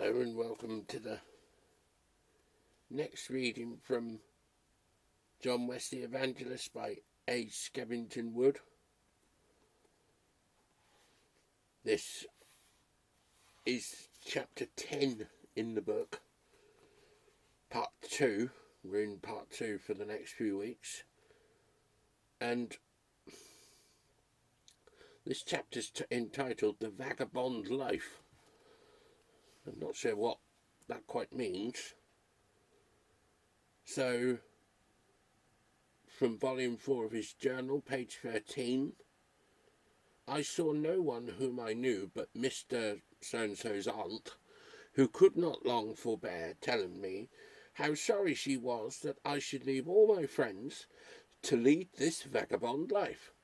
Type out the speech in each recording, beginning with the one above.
Hello and welcome to the next reading from Wesley Evangelist by Skevington Wood. This is chapter 10 in the book, part 2. We're in part 2 for the next few weeks, and this chapter's entitled The Vagabond Life. I'm not sure what that quite means. So, from volume 4 of his journal, page 13, I saw no one whom I knew but Mr. So-and-so's aunt, who could not long forbear telling me how sorry she was that I should leave all my friends to lead this vagabond life.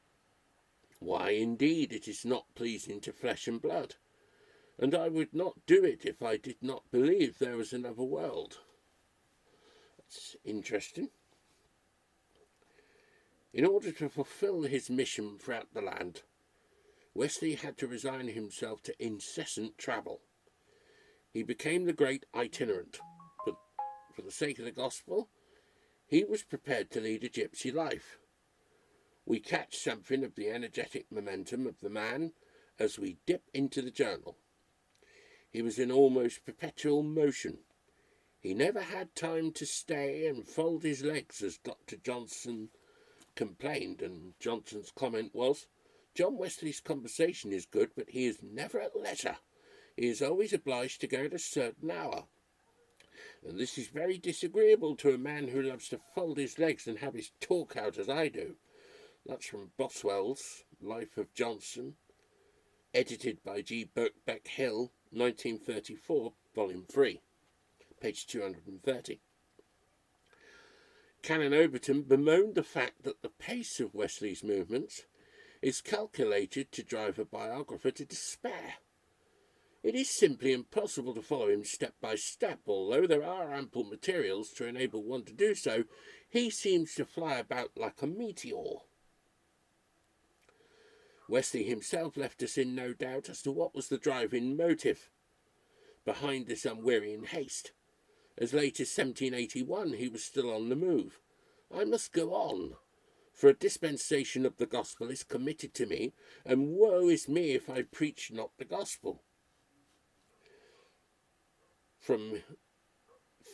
Why, indeed, it is not pleasing to flesh and blood, and I would not do it if I did not believe there was another world. That's interesting. In order to fulfill his mission throughout the land, Wesley had to resign himself to incessant travel. He became the great itinerant, but for the sake of the gospel, he was prepared to lead a gypsy life. We catch something of the energetic momentum of the man as we dip into the journal. He was in almost perpetual motion. He never had time to stay and fold his legs, as Dr. Johnson complained, and Johnson's comment was, "John Wesley's conversation is good, but he is never at leisure. He is always obliged to go at a certain hour. And this is very disagreeable to a man who loves to fold his legs and have his talk out as I do." That's from Boswell's Life of Johnson, edited by G. Birkbeck Hill, 1934, volume 3, page 230. Canon Overton bemoaned the fact that the pace of Wesley's movements is calculated to drive a biographer to despair. It is simply impossible to follow him step by step. Although there are ample materials to enable one to do so, he seems to fly about like a meteor. Wesley himself left us in no doubt as to what was the driving motive behind this unwearying haste. As late as 1781 he was still on the move. "I must go on, for a dispensation of the gospel is committed to me, and woe is me if I preach not the gospel." From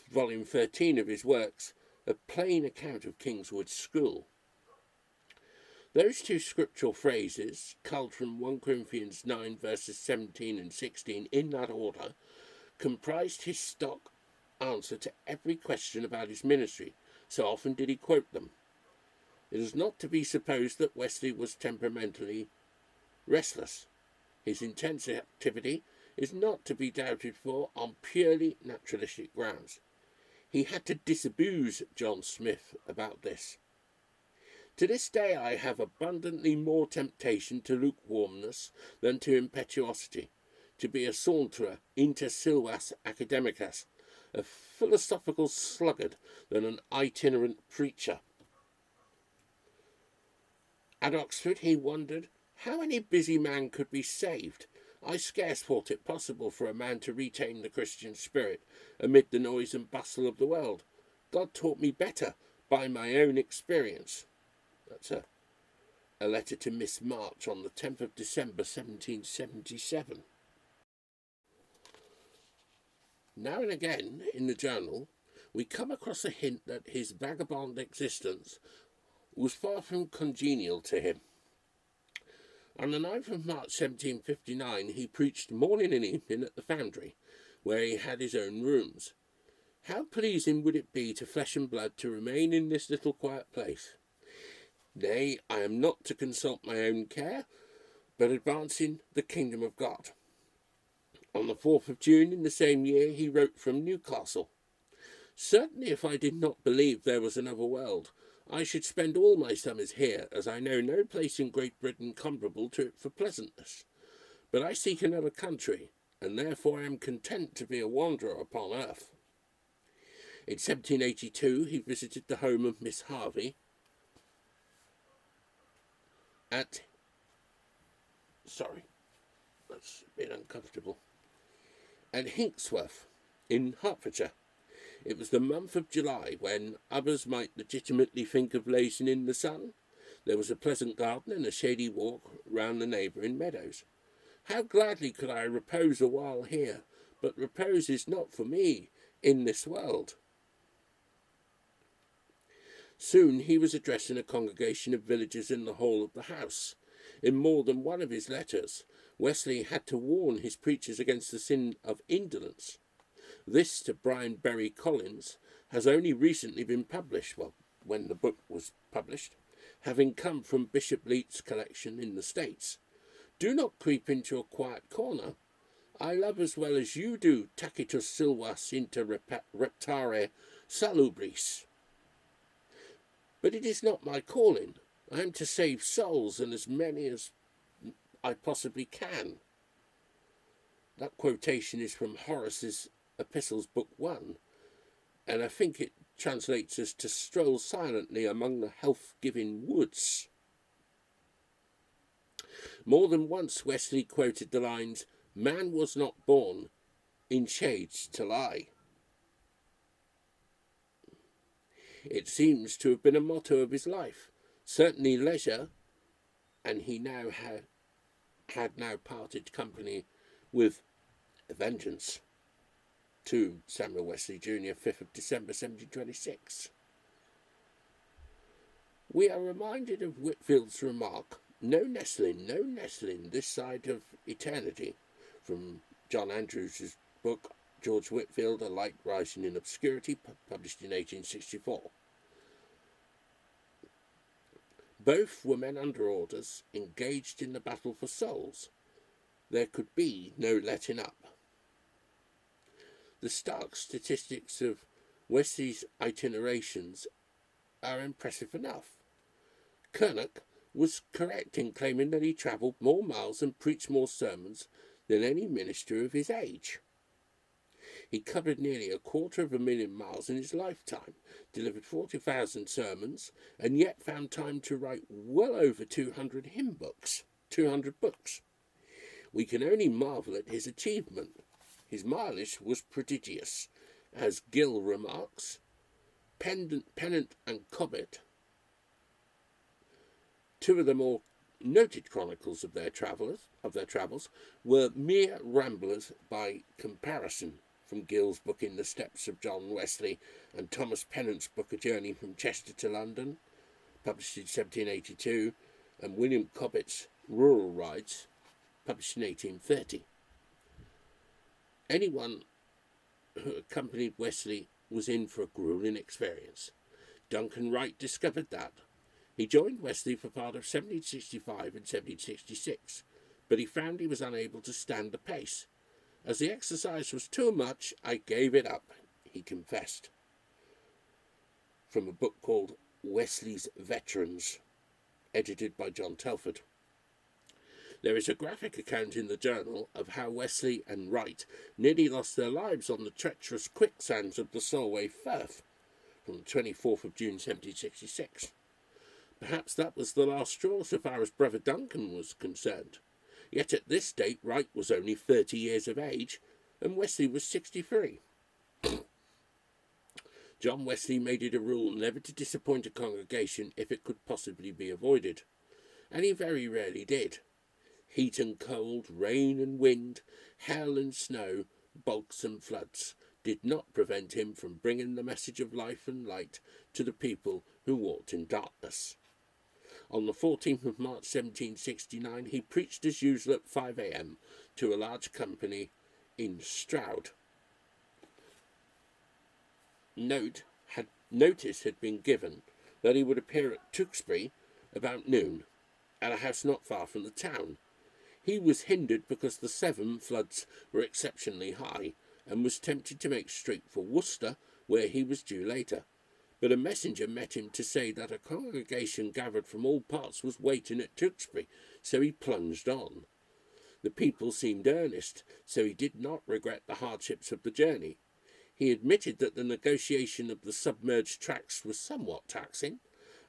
volume 13 of his works, A Plain Account of Kingswood's School. Those two scriptural phrases, culled from 1 Corinthians 9 verses 17 and 16 in that order, comprised his stock answer to every question about his ministry. So often did he quote them. It is not to be supposed that Wesley was temperamentally restless. His intense activity is not to be doubted for on purely naturalistic grounds. He had to disabuse John Smith about this. To this day I have abundantly more temptation to lukewarmness than to impetuosity, to be a saunterer inter silvas academicas, a philosophical sluggard than an itinerant preacher. At Oxford he wondered how any busy man could be saved. I scarce thought it possible for a man to retain the Christian spirit amid the noise and bustle of the world. God taught me better by my own experience. That's a letter to Miss March on the 10th of December 1777. Now and again in the journal we come across a hint that his vagabond existence was far from congenial to him. On the 9th of March 1759 he preached morning and evening at the Foundry, where he had his own rooms. How pleasing would it be to flesh and blood to remain in this little quiet place? Nay, I am not to consult my own care, but advancing the kingdom of God. On the 4th of June in the same year he wrote from Newcastle, "Certainly if I did not believe there was another world, I should spend all my summers here, as I know no place in Great Britain comparable to it for pleasantness. But I seek another country, and therefore am content to be a wanderer upon earth." In 1782 he visited the home of Miss Harvey that's a bit uncomfortable. and Hinksworth in Hertfordshire. It was the month of July, when others might legitimately think of lazing in the sun. There was a pleasant garden and a shady walk round the neighbouring meadows. How gladly could I repose a while here, but repose is not for me in this world. Soon he was addressing a congregation of villagers in the hall of the house. In more than one of his letters, Wesley had to warn his preachers against the sin of indolence. This, to Brian Berry Collins, has only recently been published, well, when the book was published, having come from Bishop Leete's collection in the States. Do not creep into a quiet corner. I love as well as you do tacitus silvas inter reptare salubris. But it is not my calling. I am to save souls, and as many as I possibly can. That quotation is from Horace's Epistles, Book 1, and I think it translates as to stroll silently among the health-giving woods. More than once Wesley quoted the lines, "Man was not born in shades to lie." It seems to have been a motto of his life, certainly leisure, and he now had now parted company with a vengeance. To Samuel Wesley Jr., 5th of December 1726. We are reminded of Whitfield's remark, no nestling this side of eternity, from John Andrews' book, George Whitfield, A Light Rising in Obscurity, published in 1864. Both were men under orders, engaged in the battle for souls. There could be no letting up. The stark statistics of Wesley's itinerations are impressive enough. Kernock was correct in claiming that he travelled more miles and preached more sermons than any minister of his age. He covered nearly 250,000 miles in his lifetime, delivered 40,000 sermons, and yet found time to write well over 200 hymn books, 200 books. We can only marvel at his achievement. His mileage was prodigious. As Gill remarks, Pennant and Cobbett, two of the more noted chronicles of their travels, were mere ramblers by comparison, from Gill's book In the Steps of John Wesley and Thomas Pennant's book A Journey from Chester to London, published in 1782, and William Cobbett's Rural Rides, published in 1830. Anyone who accompanied Wesley was in for a grueling experience. Duncan Wright discovered that. He joined Wesley for part of 1765 and 1766, but he found he was unable to stand the pace. As the exercise was too much, I gave it up, he confessed. From a book called Wesley's Veterans, edited by John Telford. There is a graphic account in the journal of how Wesley and Wright nearly lost their lives on the treacherous quicksands of the Solway Firth from the 24th of June 1766. Perhaps that was the last straw so far as Brother Duncan was concerned. Yet at this date Wright was only 30 years of age and Wesley was 63. John Wesley made it a rule never to disappoint a congregation if it could possibly be avoided, and he very rarely did. Heat and cold, rain and wind, hail and snow, bogs and floods did not prevent him from bringing the message of life and light to the people who walked in darkness. On the 14th of March 1769 he preached as usual at 5 a.m. to a large company in Stroud. Notice had been given that he would appear at Tewkesbury about noon, at a house not far from the town. He was hindered because the Severn floods were exceptionally high, and was tempted to make straight for Worcester, where he was due later. But a messenger met him to say that a congregation gathered from all parts was waiting at Tewkesbury, so he plunged on. The people seemed earnest, so he did not regret the hardships of the journey. He admitted that the negotiation of the submerged tracks was somewhat taxing,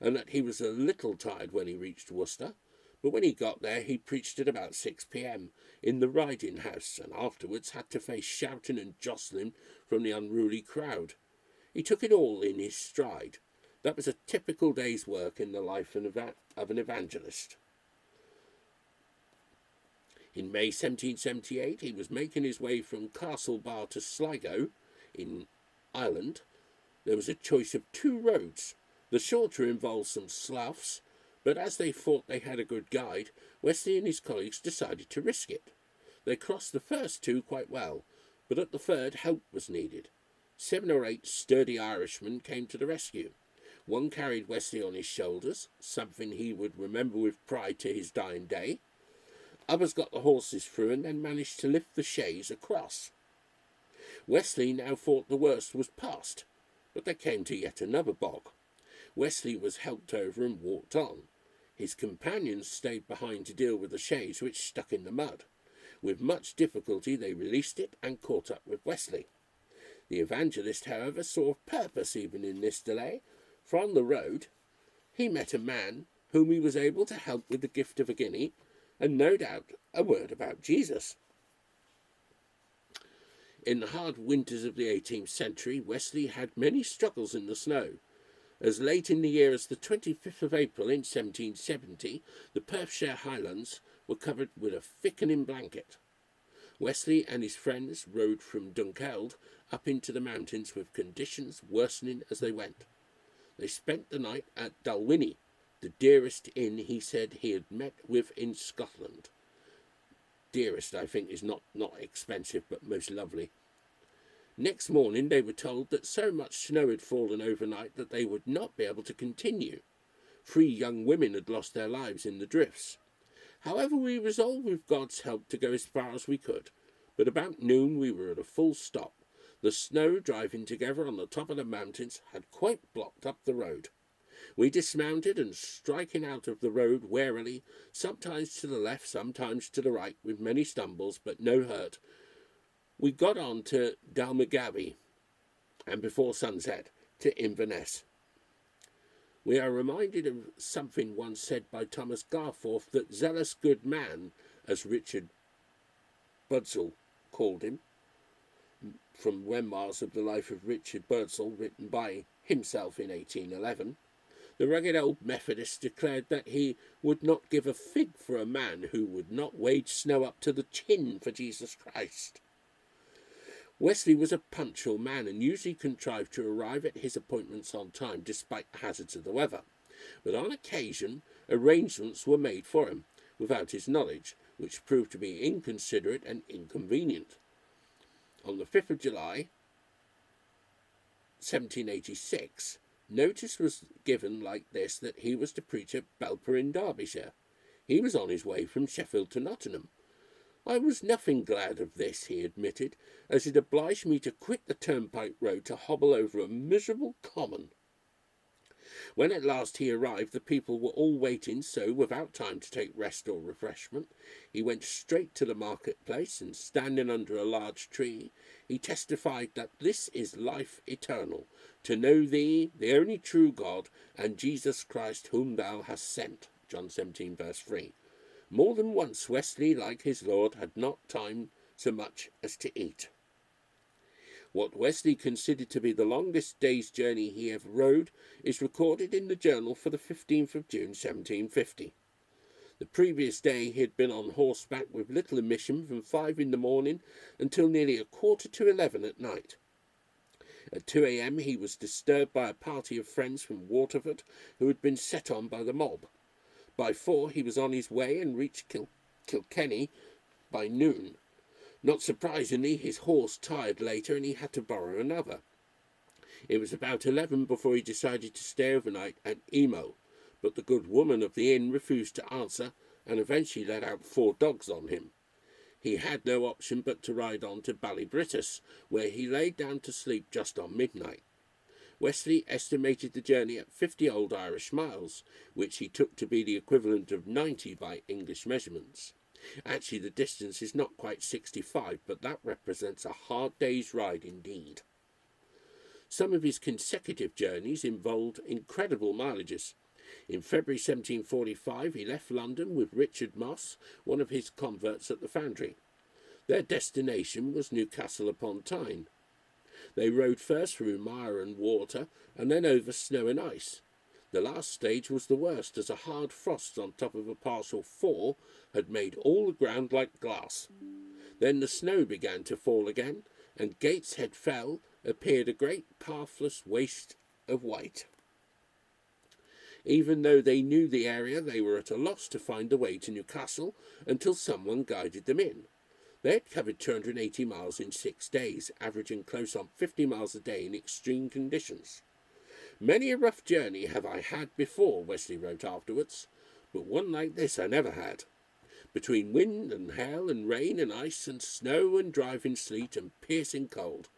and that he was a little tired when he reached Worcester, but when he got there he preached at about 6 p.m. in the riding house, and afterwards had to face shouting and jostling from the unruly crowd. He took it all in his stride. That was a typical day's work in the life of an evangelist. In May 1778 he was making his way from Castlebar to Sligo in Ireland. There was a choice of 2 roads. The shorter involved some sloughs, but as they thought they had a good guide, Wesley and his colleagues decided to risk it. They crossed the first 2 quite well, but at the third help was needed. 7 or 8 sturdy Irishmen came to the rescue. One carried Wesley on his shoulders, something he would remember with pride to his dying day. Others got the horses through and then managed to lift the chaise across. Wesley now thought the worst was past, but they came to yet another bog. Wesley was helped over and walked on. His companions stayed behind to deal with the chaise, which stuck in the mud. With much difficulty they released it and caught up with Wesley. The evangelist, however, saw purpose even in this delay, for on the road he met a man whom he was able to help with the gift of a guinea, and no doubt a word about Jesus. In the hard winters of the 18th century, Wesley had many struggles in the snow. As late in the year as the 25th of April in 1770, the Perthshire Highlands were covered with a thickening blanket. Wesley and his friends rode from Dunkeld up into the mountains, with conditions worsening as they went. They spent the night at Dalwhinnie, the dearest inn he said he had met with in Scotland. Dearest, I think, is not expensive, but most lovely. Next morning they were told that so much snow had fallen overnight that they would not be able to continue. 3 young women had lost their lives in the drifts. However, we resolved with God's help to go as far as we could, but about noon we were at a full stop. The snow, driving together on the top of the mountains, had quite blocked up the road. We dismounted and, striking out of the road warily, sometimes to the left, sometimes to the right, with many stumbles, but no hurt, we got on to Dalmagaby, and before sunset to Inverness. We are reminded of something once said by Thomas Garforth, that zealous good man, as Richard Birdsall called him, from Memoirs of the Life of Richard Birdsall, written by himself in 1811. The rugged old Methodist declared that he would not give a fig for a man who would not wade snow up to the chin for Jesus Christ. Wesley was a punctual man and usually contrived to arrive at his appointments on time despite the hazards of the weather, but on occasion arrangements were made for him without his knowledge, which proved to be inconsiderate and inconvenient. On the 5th of July 1786, notice was given like this that he was to preach at Belper in Derbyshire. He was on his way from Sheffield to Nottingham. I was nothing glad of this, he admitted, as it obliged me to quit the turnpike road to hobble over a miserable common. When at last he arrived, the people were all waiting, so, without time to take rest or refreshment, he went straight to the marketplace, and standing under a large tree, he testified that this is life eternal, to know thee, the only true God, and Jesus Christ whom thou hast sent. John 17, verse 3. More than once Wesley, like his Lord, had not time so much as to eat. What Wesley considered to be the longest day's journey he ever rode is recorded in the journal for the 15th of June 1750. The previous day he had been on horseback with little omission from 5 in the morning until nearly 11:15 at night. At 2 a.m. he was disturbed by a party of friends from Waterford who had been set on by the mob. By 4 he was on his way and reached Kilkenny by noon. Not surprisingly, his horse tired later and he had to borrow another. It was about 11 before he decided to stay overnight at Emo, but the good woman of the inn refused to answer and eventually let out 4 dogs on him. He had no option but to ride on to Ballybrittis, where he lay down to sleep just on midnight. Wesley estimated the journey at 50 old Irish miles, which he took to be the equivalent of 90 by English measurements. Actually, the distance is not quite 65, but that represents a hard day's ride indeed. Some of his consecutive journeys involved incredible mileages. In February 1745 he left London with Richard Moss, one of his converts at the foundry. Their destination was Newcastle upon Tyne. They rode first through mire and water, and then over snow and ice. The last stage was the worst, as a hard frost on top of a partial thaw had made all the ground like glass. Then the snow began to fall again, and Gateshead Fell appeared a great pathless waste of white. Even though they knew the area, they were at a loss to find the way to Newcastle until someone guided them in. They had covered 280 miles in 6 days, averaging close on 50 miles a day in extreme conditions. Many a rough journey have I had before, Wesley wrote afterwards, but one like this I never had. Between wind and hail and rain and ice and snow and driving sleet and piercing cold.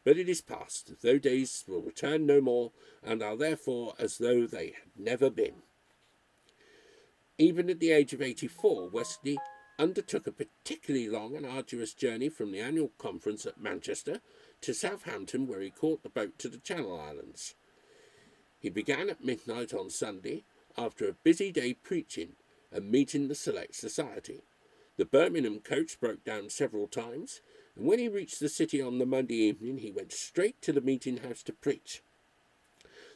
But it is past, those days will return no more, and are therefore as though they had never been. Even at the age of 84, Wesley undertook a particularly long and arduous journey from the annual conference at Manchester to Southampton, where he caught the boat to the Channel Islands. He began at midnight on Sunday, after a busy day preaching and meeting the Select Society. The Birmingham coach broke down several times, and when he reached the city on the Monday evening, he went straight to the meeting house to preach.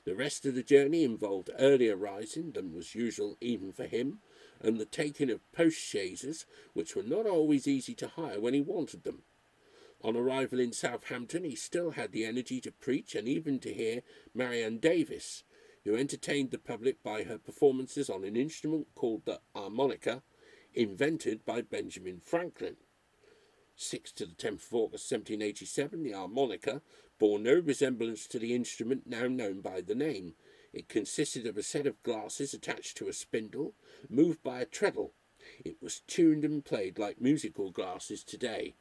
The rest of the journey involved earlier rising than was usual even for him, and the taking of post-chaises, which were not always easy to hire when he wanted them. On arrival in Southampton, he still had the energy to preach and even to hear Marianne Davis, who entertained the public by her performances on an instrument called the harmonica, invented by Benjamin Franklin. 6 to the 10th of August 1787, the harmonica bore no resemblance to the instrument now known by the name. It consisted of a set of glasses attached to a spindle, moved by a treadle. It was tuned and played like musical glasses today.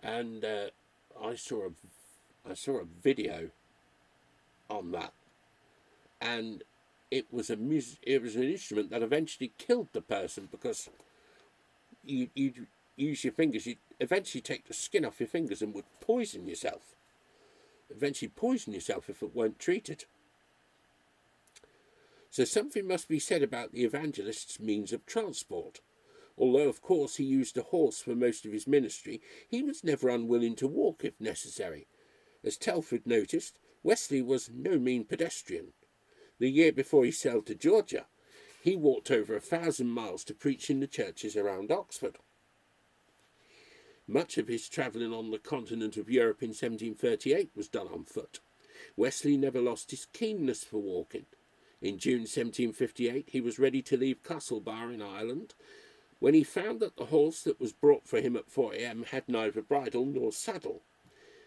And I saw a video on that, and it was an instrument that eventually killed the person, because you'd use your fingers, you'd eventually take the skin off your fingers and would poison yourself. Eventually poison yourself if it weren't treated. So something must be said about the evangelist's means of transport. Although, of course, he used a horse for most of his ministry, he was never unwilling to walk if necessary. As Telford noticed, Wesley was no mean pedestrian. The year before he sailed to Georgia, he walked over 1,000 miles to preach in the churches around Oxford. Much of his travelling on the continent of Europe in 1738 was done on foot. Wesley never lost his keenness for walking. In June 1758 he was ready to leave Castlebar in Ireland, when he found that the horse that was brought for him at 4 a.m. had neither bridle nor saddle.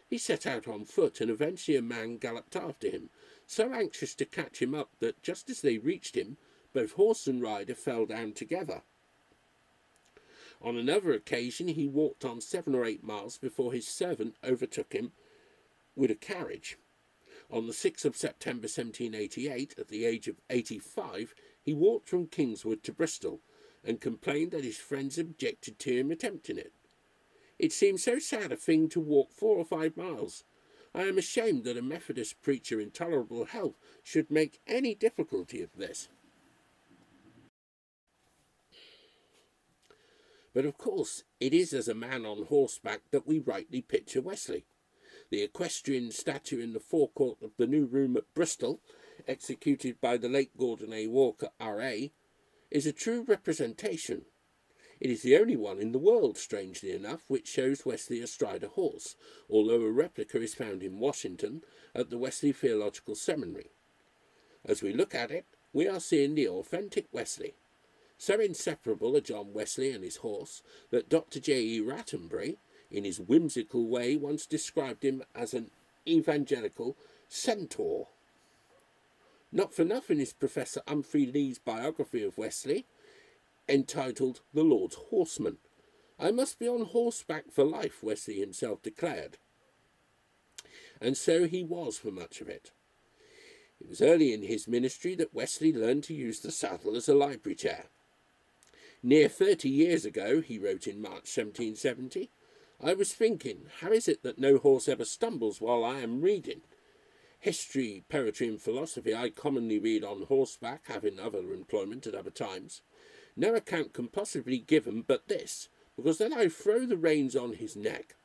He set out on foot, and eventually a man galloped after him, so anxious to catch him up that just as they reached him, both horse and rider fell down together. On another occasion he walked on 7 or 8 miles before his servant overtook him with a carriage. On the 6th of September 1788, at the age of 85, he walked from Kingswood to Bristol, and complained that his friends objected to him attempting it. It seemed so sad a thing to walk 4 or 5 miles. I am ashamed that a Methodist preacher in tolerable health should make any difficulty of this. But of course, it is as a man on horseback that we rightly picture Wesley. The equestrian statue in the forecourt of the New Room at Bristol, executed by the late Gordon A. Walker, R.A., is a true representation. It is the only one in the world, strangely enough, which shows Wesley astride a horse, although a replica is found in Washington at the Wesley Theological Seminary. As we look at it, we are seeing the authentic Wesley. So inseparable are John Wesley and his horse that Dr. J.E. Rattenbury, in his whimsical way, once described him as an evangelical centaur. Not for nothing is Professor Humphrey Lee's biography of Wesley entitled The Lord's Horseman. I must be on horseback for life, Wesley himself declared. And so he was for much of it. It was early in his ministry that Wesley learned to use the saddle as a library chair. Near 30 years ago, he wrote in March 1770, I was thinking, how is it that no horse ever stumbles while I am reading? History, poetry and philosophy I commonly read on horseback, having other employment at other times. No account can possibly give him but this, because then I throw the reins on his neck.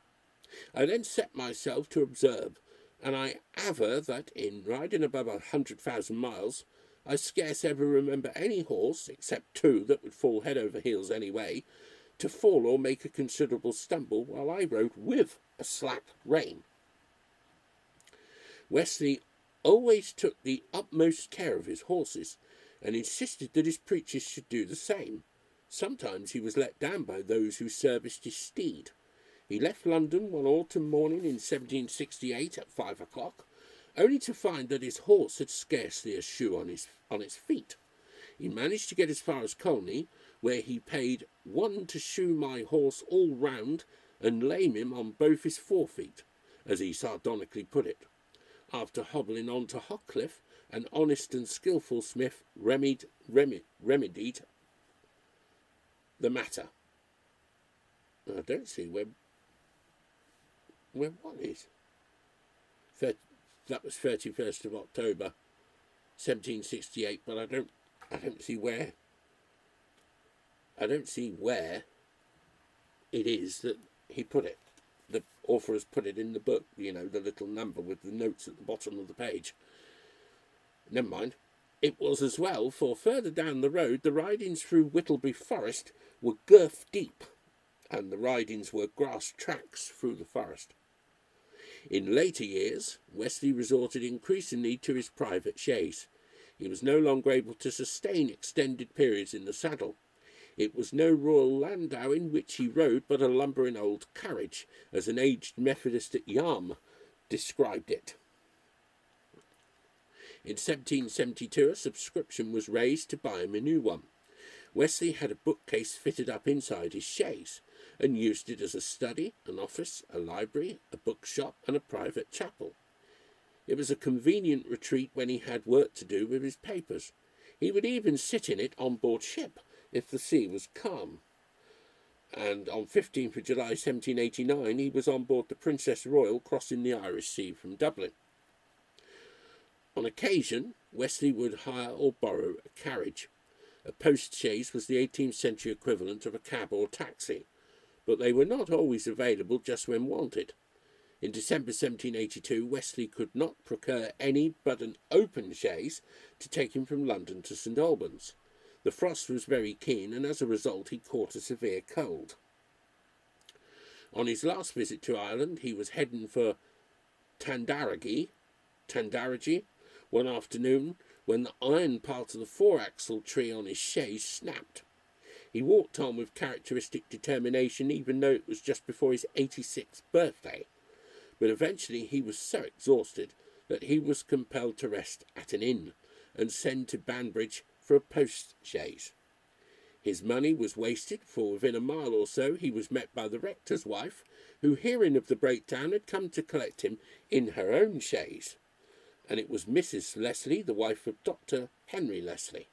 I then set myself to observe, and I aver that in riding above 100,000 miles, I scarce ever remember any horse, except two that would fall head over heels anyway, to fall or make a considerable stumble while I rode with a slack rein. Wesley always took the utmost care of his horses, and insisted that his preachers should do the same. Sometimes he was let down by those who serviced his steed. He left London one autumn morning in 1768 at 5 o'clock, only to find that his horse had scarcely a shoe on its feet. He managed to get as far as Colney, where he paid one to shoe my horse all round and lame him on both his forefeet, as he sardonically put it. After hobbling on to Hockcliffe, an honest and skilful smith remedied the matter. I don't see where what is. That was 31st of October, 1768, but I don't see where. I don't see where it is that he put it. The author has put it in the book, the little number with the notes at the bottom of the page. Never mind. It was as well, for further down the road, the ridings through Whittleby Forest were girth deep, and the ridings were grass tracks through the forest. In later years, Wesley resorted increasingly to his private chaise. He was no longer able to sustain extended periods in the saddle. It was no royal landau in which he rode, but a lumbering old carriage, as an aged Methodist at Yarm described it. In 1772 a subscription was raised to buy him a new one. Wesley had a bookcase fitted up inside his chaise, and used it as a study, an office, a library, a bookshop, and a private chapel. It was a convenient retreat when he had work to do with his papers. He would even sit in it on board ship, if the sea was calm. And on 15th of July 1789 he was on board the Princess Royal crossing the Irish Sea from Dublin. On occasion, Wesley would hire or borrow a carriage. A post-chaise was the 18th century equivalent of a cab or taxi, but they were not always available just when wanted. In December 1782, Wesley could not procure any but an open chaise to take him from London to St Albans. The frost was very keen, and as a result he caught a severe cold. On his last visit to Ireland, he was heading for Tandaragee one afternoon when the iron part of the foreaxle tree on his chaise snapped. He walked on with characteristic determination, even though it was just before his 86th birthday. But eventually he was so exhausted that he was compelled to rest at an inn and send to Banbridge for a post-chaise. His money was wasted, for within a mile or so he was met by the rector's wife, who, hearing of the breakdown, had come to collect him in her own chaise. And it was Mrs. Leslie, the wife of Dr. Henry Leslie.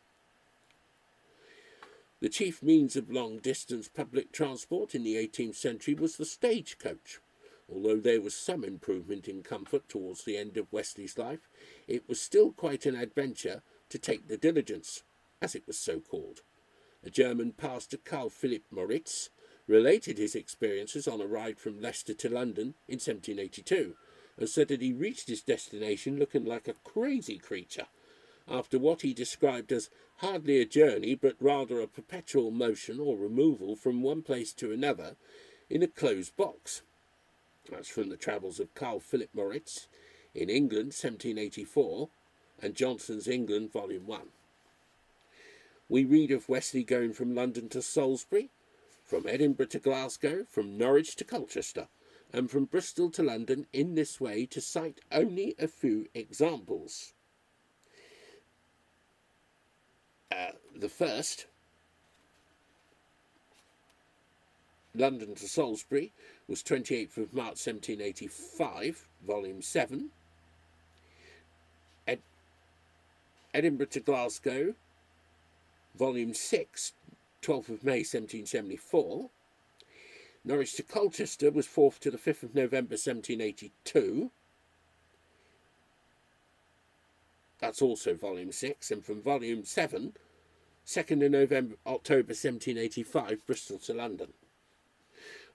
The chief means of long-distance public transport in the 18th century was the stagecoach. Although there was some improvement in comfort towards the end of Wesley's life, it was still quite an adventure to take the diligence, as it was so called. A German pastor, Karl Philipp Moritz, related his experiences on a ride from Leicester to London in 1782, and said that he reached his destination looking like a crazy creature, after what he described as hardly a journey, but rather a perpetual motion or removal from one place to another in a closed box. That's from the Travels of Karl Philipp Moritz, in England, 1784, and Johnson's England, Volume 1. We read of Wesley going from London to Salisbury, from Edinburgh to Glasgow, from Norwich to Colchester, and from Bristol to London in this way, to cite only a few examples. The first, London to Salisbury, was 28th of March 1785, Volume 7. Edinburgh to Glasgow, Volume 6, 12th of May 1774. Norwich to Colchester was 4th to the 5th of November 1782. That's also volume 6, and from volume 7, 2nd of October 1785, Bristol to London.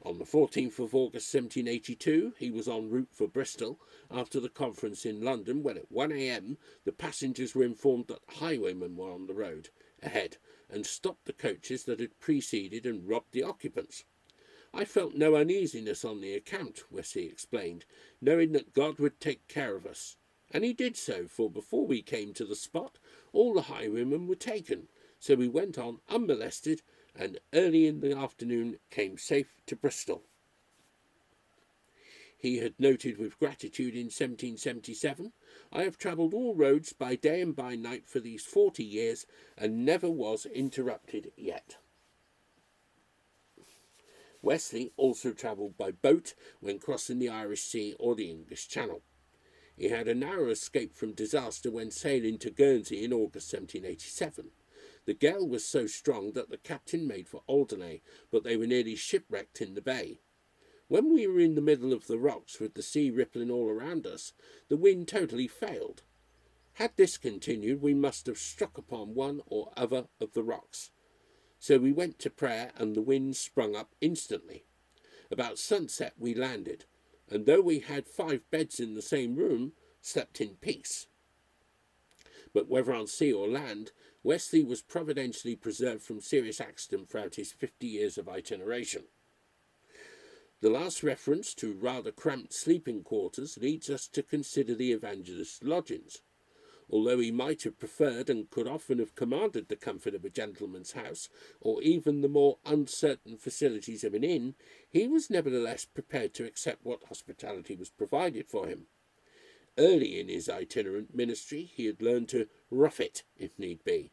On the 14th of August 1782, he was en route for Bristol after the conference in London when at 1 a.m. the passengers were informed that highwaymen were on the road ahead and stopped the coaches that had preceded and robbed the occupants. I felt no uneasiness on the account, Wesley explained, knowing that God would take care of us. And he did so, for before we came to the spot, all the highwaymen were taken, so we went on unmolested and early in the afternoon came safe to Bristol. He had noted with gratitude in 1777, I have travelled all roads by day and by night for these 40 years and never was interrupted yet. Wesley also travelled by boat when crossing the Irish Sea or the English Channel. He had a narrow escape from disaster when sailing to Guernsey in August 1787. The gale was so strong that the captain made for Alderney, but they were nearly shipwrecked in the bay. When we were in the middle of the rocks with the sea rippling all around us, the wind totally failed. Had this continued, we must have struck upon one or other of the rocks. So we went to prayer and the wind sprung up instantly. About sunset we landed, and though we had 5 beds in the same room, slept in peace. But whether on sea or land, Wesley was providentially preserved from serious accident throughout his 50 years of itineration. The last reference to rather cramped sleeping quarters leads us to consider the evangelist's lodgings. Although he might have preferred and could often have commanded the comfort of a gentleman's house, or even the more uncertain facilities of an inn, he was nevertheless prepared to accept what hospitality was provided for him. Early in his itinerant ministry, he had learned to rough it, if need be.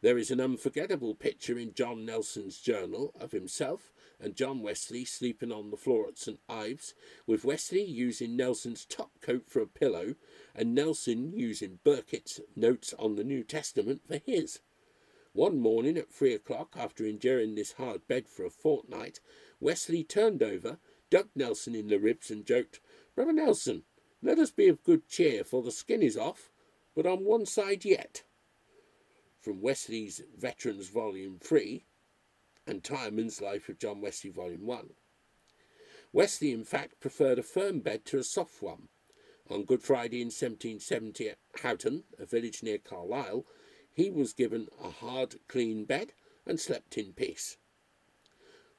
There is an unforgettable picture in John Nelson's journal of himself and John Wesley sleeping on the floor at St. Ives, with Wesley using Nelson's top coat for a pillow and Nelson using Burkitt's notes on the New Testament for his. One morning at 3 o'clock, after enduring this hard bed for a fortnight, Wesley turned over, dug Nelson in the ribs and joked, "Brother Nelson, let us be of good cheer, for the skin is off, but on one side yet." From Wesley's Veterans Volume 3 and Tireman's Life of John Wesley Volume 1. Wesley, in fact, preferred a firm bed to a soft one. On Good Friday in 1770 at Houghton, a village near Carlisle, he was given a hard, clean bed and slept in peace.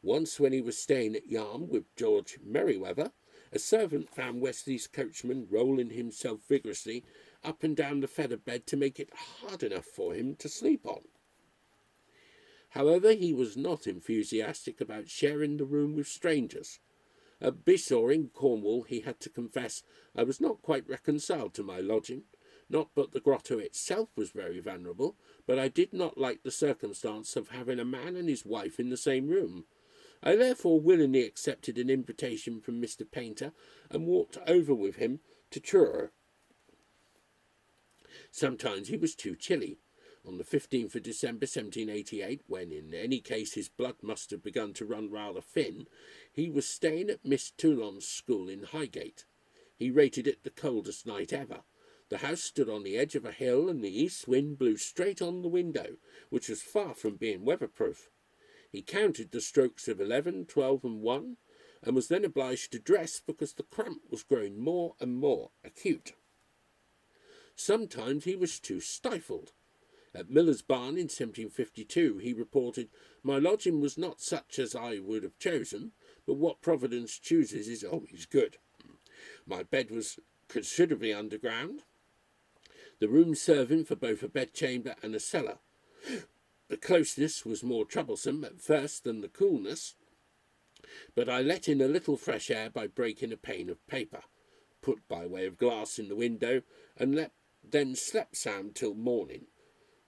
Once when he was staying at Yarm with George Merryweather, a servant found Wesley's coachman rolling himself vigorously up and down the feather bed to make it hard enough for him to sleep on. However, he was not enthusiastic about sharing the room with strangers. At Bissaw in Cornwall, he had to confess, "I was not quite reconciled to my lodging. Not but the grotto itself was very venerable, but I did not like the circumstance of having a man and his wife in the same room. I therefore willingly accepted an invitation from Mr. Painter and walked over with him to Truro." Sometimes he was too chilly. On the 15th of December 1788, when in any case his blood must have begun to run rather thin, he was staying at Miss Toulon's school in Highgate. He rated it the coldest night ever. The house stood on the edge of a hill and the east wind blew straight on the window, which was far from being weatherproof. He counted the strokes of 11, 12 and 1, and was then obliged to dress because the cramp was growing more and more acute. Sometimes he was too stifled. At Miller's Barn in 1752 he reported, "My lodging was not such as I would have chosen, but what Providence chooses is always good. My bed was considerably underground, the room serving for both a bedchamber and a cellar. The closeness was more troublesome at first than the coolness, but I let in a little fresh air by breaking a pane of paper, put by way of glass in the window, and then slept sound till morning.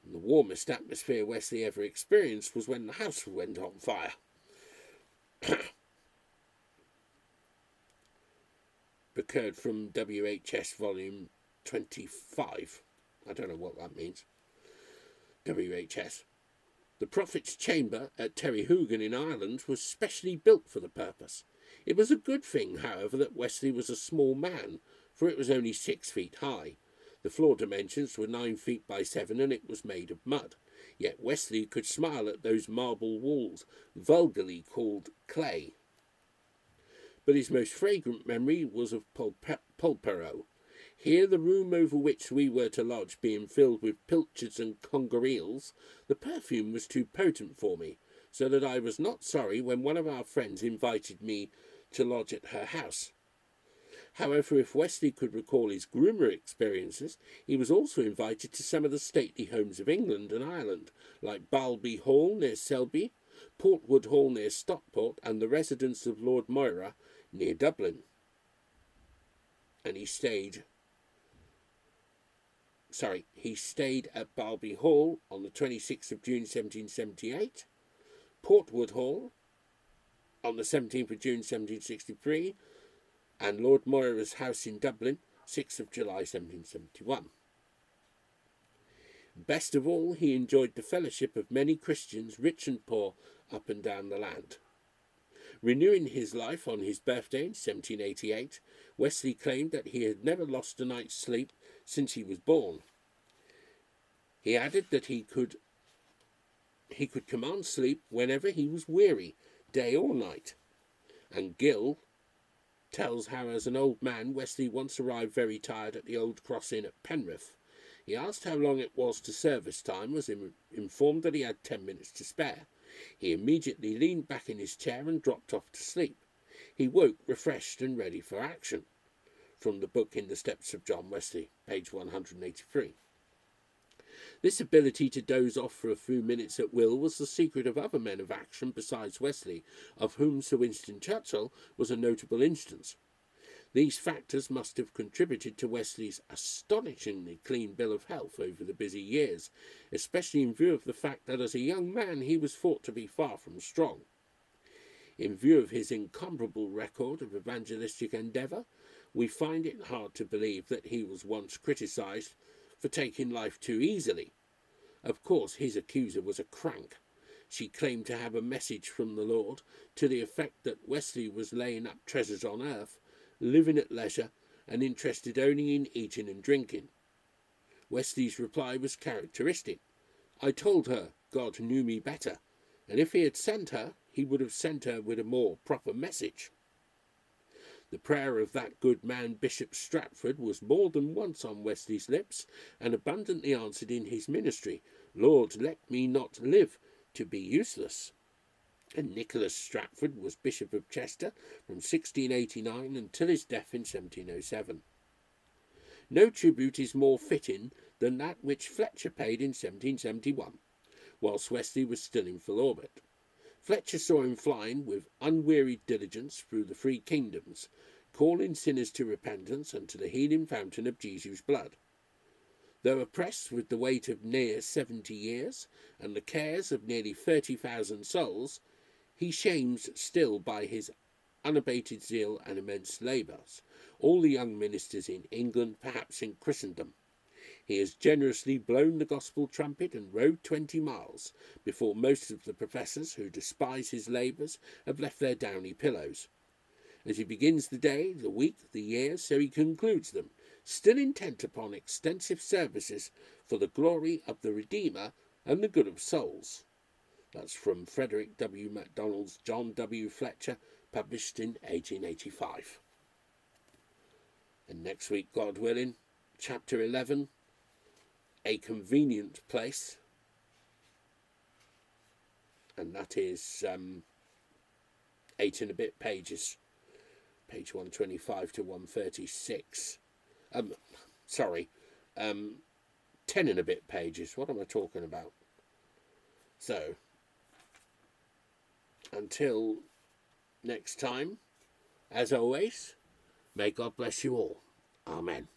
And the warmest atmosphere Wesley ever experienced was when the house went on fire." Procured from WHS Volume 25. I don't know what that means. WHS. The Prophet's Chamber at Terryhoogan in Ireland was specially built for the purpose. It was a good thing, however, that Wesley was a small man, for it was only 6 feet high. The floor dimensions were 9 feet by 7 and it was made of mud. Yet Wesley could smile at those marble walls, vulgarly called clay. But his most fragrant memory was of Polperro. Here, the room over which we were to lodge being filled with pilchards and conger eels, the perfume was too potent for me, so that I was not sorry when one of our friends invited me to lodge at her house. However, if Wesley could recall his groomer experiences, he was also invited to some of the stately homes of England and Ireland, like Balby Hall near Selby, Portwood Hall near Stockport, and the residence of Lord Moira near Dublin. And he stayed at Balby Hall on the 26th of June 1778, Portwood Hall on the 17th of June 1763, and Lord Moira's house in Dublin, 6th of July 1771. Best of all, he enjoyed the fellowship of many Christians, rich and poor, up and down the land. Renewing his life on his birthday in 1788, Wesley claimed that he had never lost a night's sleep since he was born. He added that he could command sleep whenever he was weary, day or night. And Gill tells how, as an old man, Wesley once arrived very tired at the Old Cross Inn at Penrith. He asked how long it was to service time, was informed that he had 10 minutes to spare. He immediately leaned back in his chair and dropped off to sleep. He woke refreshed and ready for action. From the book In the Steps of John Wesley, page 183. This ability to doze off for a few minutes at will was the secret of other men of action besides Wesley, of whom Sir Winston Churchill was a notable instance. These factors must have contributed to Wesley's astonishingly clean bill of health over the busy years, especially in view of the fact that as a young man he was thought to be far from strong. In view of his incomparable record of evangelistic endeavour, we find it hard to believe that he was once criticised for taking life too easily. Of course, his accuser was a crank. She claimed to have a message from the Lord to the effect that Wesley was laying up treasures on earth, living at leisure, and interested only in eating and drinking. Wesley's reply was characteristic. I told her God knew me better, and if he had sent her, he would have sent her with a more proper message. The prayer of that good man Bishop Stratford was more than once on Wesley's lips, and abundantly answered in his ministry, Lord, let me not live to be useless. And Nicholas Stratford was Bishop of Chester from 1689 until his death in 1707. No tribute is more fitting than that which Fletcher paid in 1771, whilst Wesley was still in full orbit. Fletcher saw him flying with unwearied diligence through the three kingdoms, calling sinners to repentance and to the healing fountain of Jesus' blood. Though oppressed with the weight of near 70 years and the cares of nearly 30,000 souls, he shames still by his unabated zeal and immense labours all the young ministers in England, perhaps in Christendom. He has generously blown the gospel trumpet and rode 20 miles before most of the professors who despise his labours have left their downy pillows. As he begins the day, the week, the year, so he concludes them, still intent upon extensive services for the glory of the Redeemer and the good of souls. That's from Frederick W. MacDonald's John W. Fletcher, published in 1885. And next week, God willing, chapter 11, A Convenient Place, and that is 8 and a bit pages, page 125 to 136. 10 and a bit pages. What am I talking about? So, until next time, as always, may God bless you all. Amen.